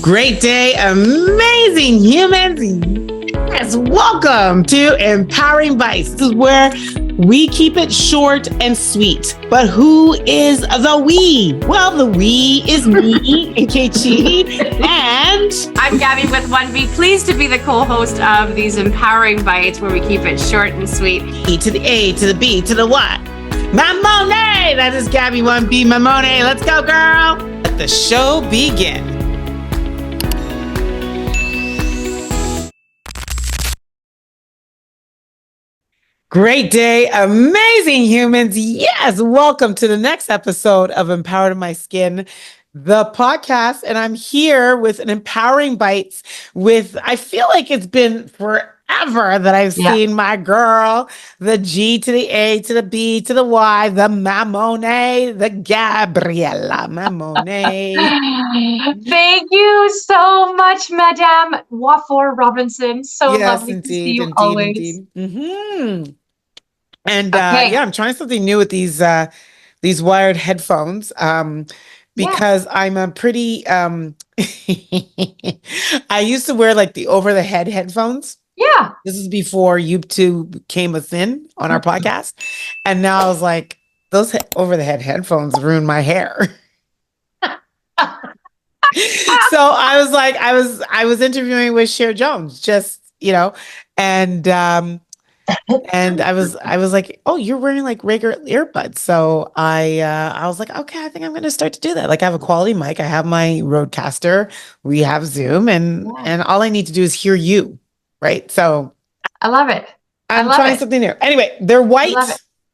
Great day, amazing humans. Yes, welcome to Empowering Bytes. This is where we keep it short and sweet. But who is the we? Well, the we is me, Nkechi, and I'm Gaby with 1B. Pleased to be the co-host of these Empowering Bytes where we keep it short and sweet. E to the A to the B to the Y. Mamone! That is Gaby 1B Mamone. Let's go, girl. Let the show begin. Great day, amazing humans. Yes, welcome to the next episode of Empowered in My Skin, the podcast. And I'm here with an Empowering Bytes with, I feel like it's been forever that I've seen my girl, the G to the A to the B to the Y, the Mamone, the Gabriella Mamone. Thank you so much, Madame Wafor Robinson. So lovely to see you always. Mm-hmm. And I'm trying something new with these wired headphones because I'm a pretty I used to wear like the over the head headphones. Yeah. This is before YouTube came a thing on our podcast. And now I was like, those over the head headphones ruined my hair. So I was like, I was interviewing with Cher Jones, just, and I was like, oh, you're wearing like regular earbuds. So I was like, okay, I think I'm going to start to do that. Like I have a quality mic. I have my Rodecaster. We have Zoom and all I need to do is hear you. Right. So I love it. I'm trying something new. Anyway, they're white.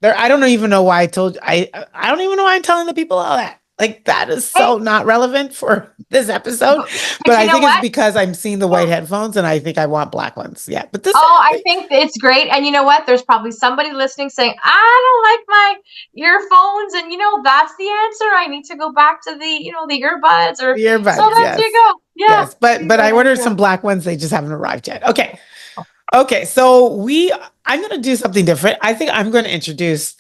I don't even know why I told you. I don't even know why I'm telling the people all that. Like that is so not relevant for this episode, but I think it's because I'm seeing the white headphones and I think I want black ones. Yeah. But this, I think it's great. And you know what? There's probably somebody listening saying, I don't like my earphones. And that's the answer. I need to go back to the earbuds or earbuds. So there you go. Yeah. Yes. But I ordered some black ones. They just haven't arrived yet. Okay. Okay. So I'm going to do something different. I think I'm going to introduce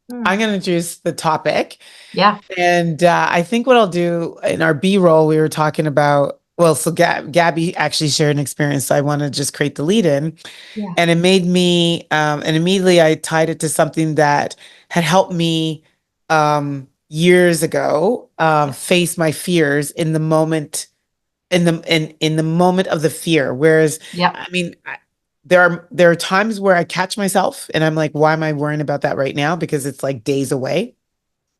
I'm going to introduce the topic. Yeah. And I think what I'll do in our B-roll, we were talking about, so Gaby actually shared an experience. So I want to just create the lead in. Yeah. And it made me, and immediately I tied it to something that had helped me years ago face my fears in the moment, in the moment of the fear. Whereas, I mean, there are times where I catch myself and I'm like, why am I worrying about that right now? Because it's like days away.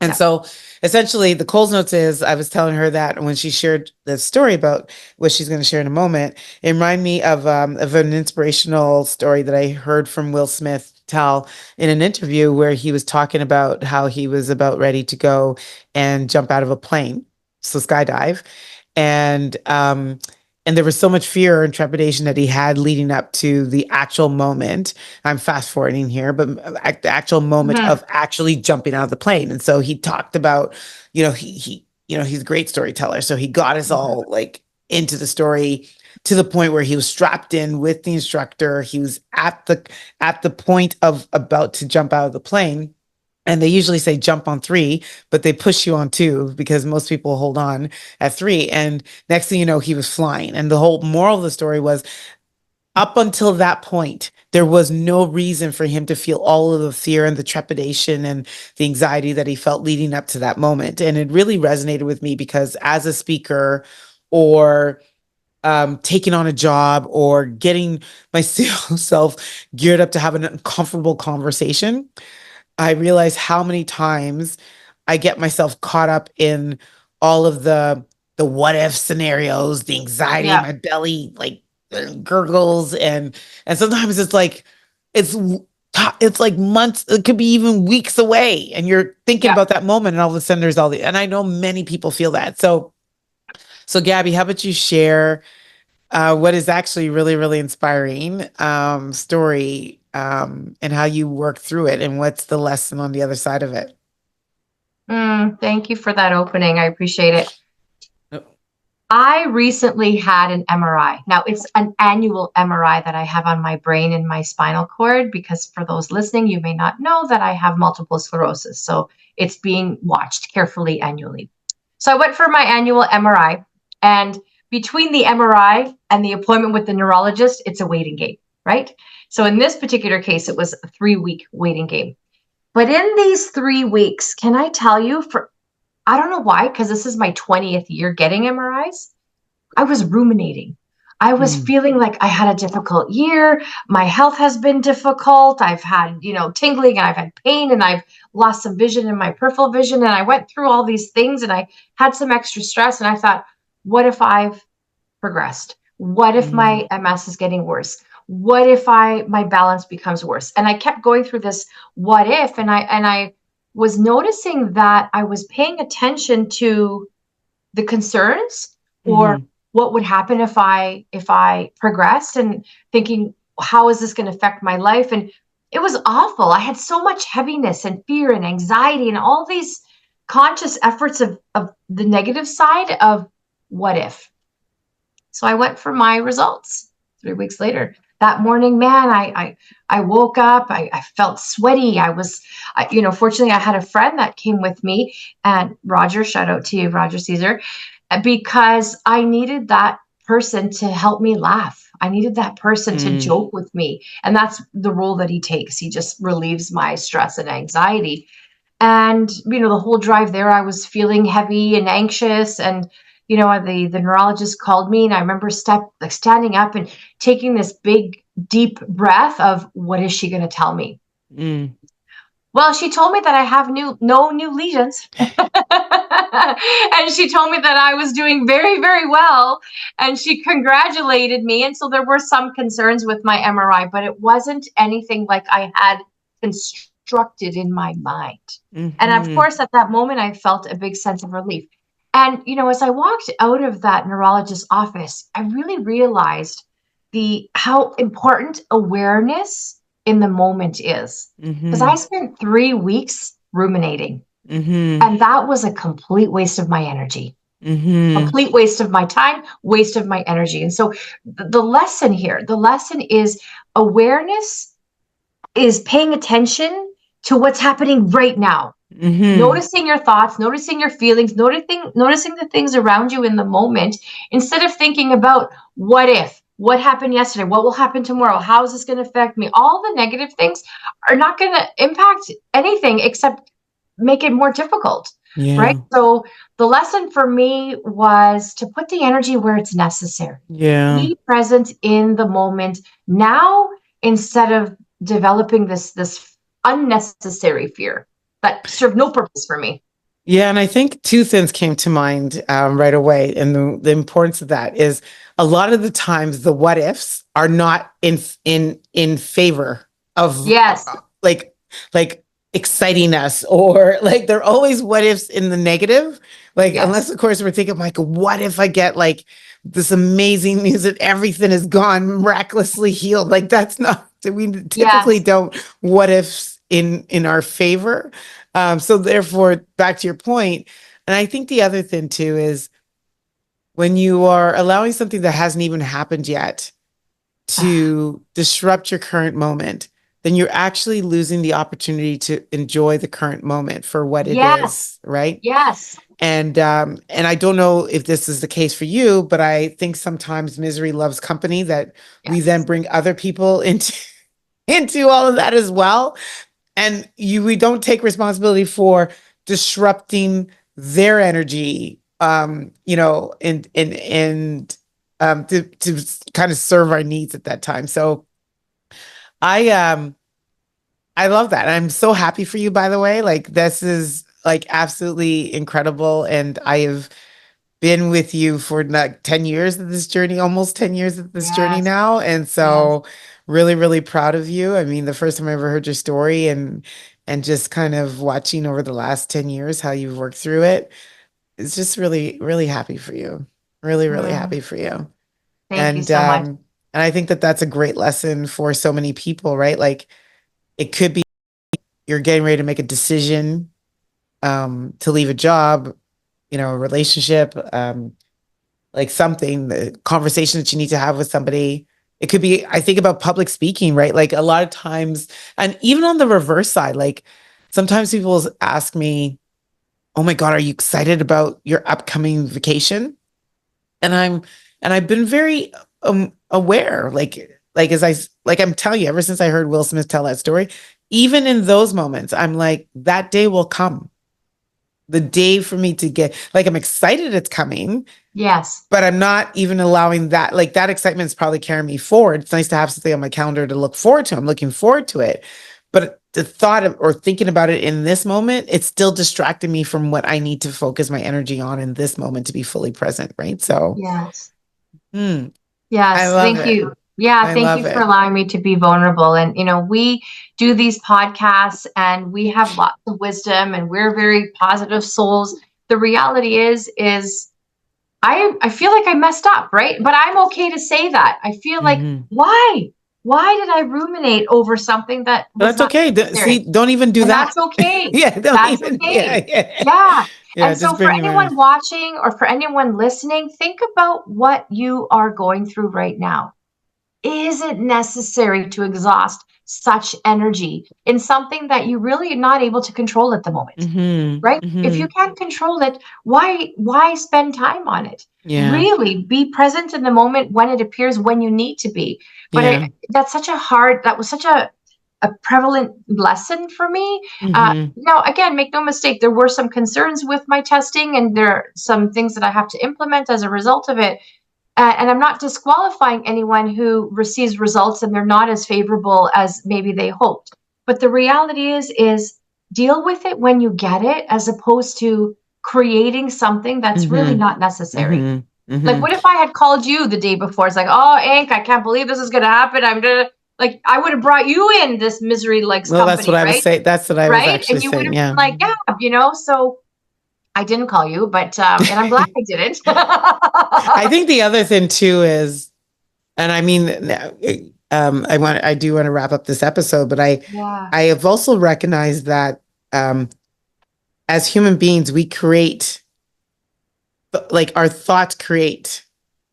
And so essentially the Coles Notes is, I was telling her that when she shared the story about what she's going to share in a moment, it reminded me of an inspirational story that I heard from Will Smith tell in an interview where he was talking about how he was about ready to go and jump out of a plane. So skydive. And there was so much fear and trepidation that he had leading up to the actual moment. I'm fast forwarding here, but the actual moment of actually jumping out of the plane. And so he talked about, he's a great storyteller. So he got us all like into the story to the point where he was strapped in with the instructor. He was at the point of about to jump out of the plane. And they usually say jump on 3, but they push you on 2 because most people hold on at 3. And next thing you know, he was flying. And the whole moral of the story was up until that point, there was no reason for him to feel all of the fear and the trepidation and the anxiety that he felt leading up to that moment. And it really resonated with me because as a speaker or taking on a job or getting myself geared up to have an uncomfortable conversation, I realize how many times I get myself caught up in all of the what if scenarios, the anxiety in my belly, like gurgles. And sometimes it's like, it's like months, it could be even weeks away. And you're thinking about that moment and all of a sudden there's and I know many people feel that. So Gaby, how about you share what is actually really, really inspiring story and how you work through it and what's the lesson on the other side of it? Thank you for that opening. I appreciate it. I recently had an MRI. Now it's an annual MRI that I have on my brain and my spinal cord, because for those listening, you may not know that I have multiple sclerosis. So it's being watched carefully annually. So I went for my annual MRI And between the MRI and the appointment with the neurologist, it's a waiting game, right? So in this particular case, it was a 3-week waiting game. But in these 3 weeks, can I tell you, I don't know why, because this is my 20th year getting MRIs, I was ruminating. I was feeling like I had a difficult year. My health has been difficult. I've had, tingling, and I've had pain, and I've lost some vision in my peripheral vision. And I went through all these things, and I had some extra stress. And I thought, what if I've progressed? What if my MS is getting worse? What if my balance becomes worse? And I kept going through this what if, and I was noticing that I was paying attention to the concerns, or what would happen if I progressed, and thinking, how is this going to affect my life? And it was awful. I had so much heaviness and fear and anxiety and all these conscious efforts of the negative side of what if. So I went for my results 3 weeks later. That morning, man, I woke up, I felt sweaty. Fortunately, I had a friend that came with me, and Roger, shout out to you, Roger Caesar, because I needed that person to help me laugh. I needed that person to joke with me. And that's the role that he takes. He just relieves my stress and anxiety. And, the whole drive there, I was feeling heavy and anxious. And, the neurologist called me, and I remember standing up and taking this big, deep breath of, what is she going to tell me? Well, she told me that I have no new lesions. And she told me that I was doing very, very well. And she congratulated me. And so there were some concerns with my MRI, but it wasn't anything like I had constructed in my mind. And of course, at that moment, I felt a big sense of relief. And, as I walked out of that neurologist's office, I really realized how important awareness in the moment is. Because I spent 3 weeks ruminating. And that was a complete waste of my energy, complete waste of my time, waste of my energy. And so the lesson is awareness is paying attention to what's happening right now. Noticing your thoughts, noticing your feelings, noticing the things around you in the moment, instead of thinking about what if, what happened yesterday, what will happen tomorrow, how is this going to affect me? All the negative things are not going to impact anything except make it more difficult, right? So the lesson for me was to put the energy where it's necessary. Be present in the moment now, instead of developing this unnecessary fear that served no purpose for me. Yeah, and I think two things came to mind right away, and the importance of that is, a lot of the times the what ifs are not in favor of like exciting us, or like they're always what ifs in the negative. Unless of course we're thinking, like, what if I get like this amazing news that everything is gone, miraculously healed? Like, that's not, we typically don't what ifs in our favor. So therefore, back to your point, and I think the other thing too is, when you are allowing something that hasn't even happened yet to disrupt your current moment, then you're actually losing the opportunity to enjoy the current moment for what it is, right? Yes. And I don't know if this is the case for you, but I think sometimes misery loves company, that we then bring other people into all of that as well. And we don't take responsibility for disrupting their energy, and to kind of serve our needs at that time. So I love that. I'm so happy for you, by the way. Like, this is like absolutely incredible. And I have been with you for like 10 years of this journey, almost 10 years of this journey now. And so really, really proud of you. I mean, the first time I ever heard your story, and just kind of watching over the last 10 years how you've worked through it, it's just really, really happy for you. Really, really happy for you. Thank you so much. And I think that that's a great lesson for so many people, right? Like, it could be you're getting ready to make a decision to leave a job, a relationship, like something, the conversation that you need to have with somebody. It could be, I think about public speaking, right? Like, a lot of times, and even on the reverse side, like, sometimes people ask me, oh my God, are you excited about your upcoming vacation? and I've been very aware, like I'm telling you, ever since I heard Will Smith tell that story, even in those moments, I'm like, that day will come. The day for me to get, like, I'm excited it's coming, Yes. but I'm not even allowing that, like, that excitement is probably carrying me forward. It's nice to have something on my calendar to look forward to. I'm looking forward to it. But the thought of or thinking about it in this moment, it's still distracting me from what I need to focus my energy on in this moment to be fully present. Right. So, Yes. I Yes. love Thank it. you. Yeah. I Thank love you for it. allowing me to be vulnerable. And, we do these podcasts and we have lots of wisdom and we're very positive souls. The reality is I feel like I messed up, right? But I'm okay to say that. I feel like, Hmm. why? Why did I ruminate over something that But was that's not okay. necessary? See, don't even do And that. that's okay. Yeah. Don't That's even. Yeah. okay. Yeah. Yeah. Yeah. And so Just for bring anyone awareness. watching or for anyone listening, think about what you are going through right now. Is it necessary to exhaust such energy in something that you really are not able to control at the moment? Hmm. Right? If you Hmm. can't control it, why spend time on it? Yeah. Really be present in the moment when it appears when you need to be. But Yeah. that was such a prevalent lesson for me. Hmm. Now, again, make no mistake, there were some concerns with my testing, and there are some things that I have to implement as a result of it. And I'm not disqualifying anyone who receives results and they're not as favorable as maybe they hoped. But the reality is deal with it when you get it, as opposed to creating something that's really Hmm. not necessary. Hmm. Like, Hmm. what if I had called you the day before? It's like, oh, Ank, I can't believe this is going to happen. I'm gonna like, I would have brought you in this misery legs Well, that's what company, I was right? saying. That's what I was Right? actually And you would saying. have Yeah. been like, yeah. So I didn't call you, but and I'm glad I didn't. I think the other thing too is, and I mean, I do want to wrap up this episode, but Yeah. I have also recognized that um, as human beings, we create, like, our thoughts create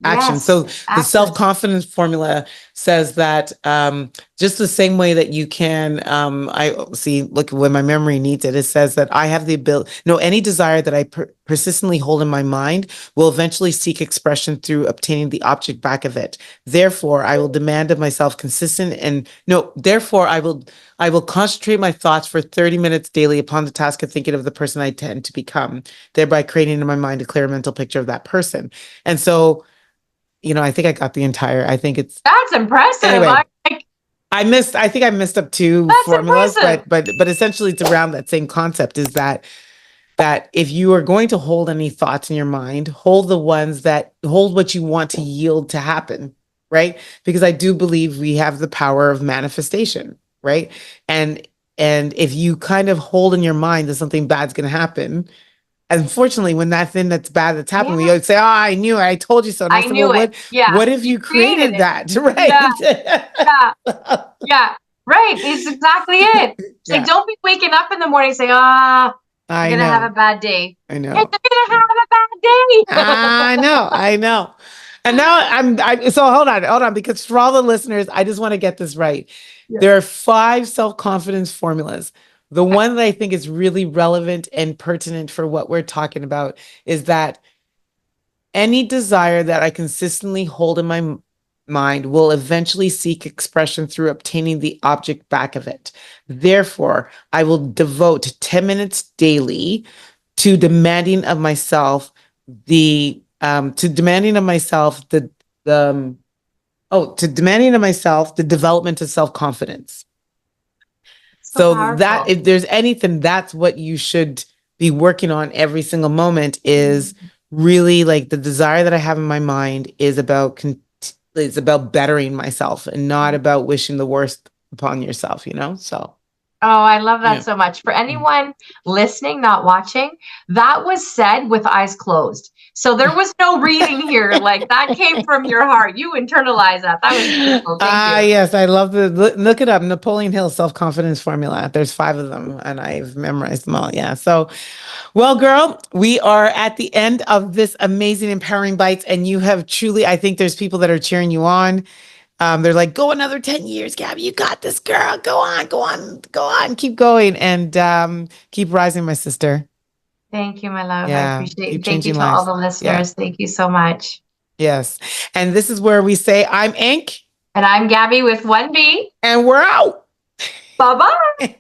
action. Yes, So the actions. self-confidence formula says that just the same way that you can, I see, look, when my memory needs it, it says that I have the ability, no, any desire that I persistently hold in my mind will eventually seek expression through obtaining the object back of it. Therefore, I will demand of myself consistent and no, therefore I will concentrate my thoughts for 30 minutes daily upon the task of thinking of the person I tend to become, thereby creating in my mind a clear mental picture of that person. And so, I think I got the entire, I think it's, That's impressive. anyway, I think I missed up two That's formulas, impressive. but essentially it's around that same concept, is that if you are going to hold any thoughts in your mind, hold the ones that hold what you want to yield to happen, right? Because I do believe we have the power of manifestation, right? And and if you kind of hold in your mind that something bad's going to happen, unfortunately, when that thing that's bad that's happened, we Yeah, always say, "Oh, I knew it. I told you so." And I I said, "Well, knew it. Yeah, what if you you created created it. that?" Yeah, Right? yeah, yeah. Right. It's exactly it. It's like, Yeah, don't be waking up in the morning and say, I'm I gonna have know. a bad day. I It's know. gonna Yeah. have a bad day. I know. I know. And now so hold on, because for all the listeners, I just want to get this right. Yeah. There are 5 self-confidence formulas. The Okay. one that I think is really relevant and pertinent for what we're talking about is that any desire that I consistently hold in my mind will eventually seek expression through obtaining the object back of it. Therefore, I will devote 10 minutes daily to demanding of myself the to demanding of myself the development of self-confidence. So So that powerful. if there's anything, that's what you should be working on every single moment, is really, like, the desire that I have in my mind is about bettering myself and not about wishing the worst upon yourself, So Oh, I love that yeah. so much. For anyone listening, not watching, that was said with eyes closed. So there was no reading here. Like, that came from your heart. You internalize that. That was beautiful. Thank you. Yes, I love look it up. Napoleon Hill self-confidence formula. There's 5 of them and I've memorized them all. Yeah. So, well, girl, we are at the end of this amazing Empowering Bites, and you have truly, I think there's people that are cheering you on. They're like, go another 10 years, Gabby. You got this, girl. Go on, go on, go on. Keep going, and keep rising, my sister. Thank you, my love. I Yeah. appreciate Keep it. Thank you changing to all lives. the Yeah. listeners. Thank you so much. Yes. And this is where we say, I'm Ink. And I'm Gaby with 1B. And we're out. Bye-bye.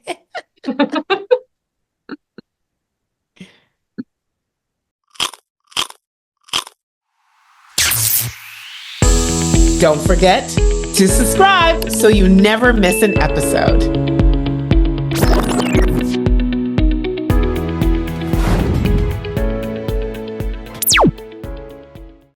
Don't forget to subscribe so you never miss an episode.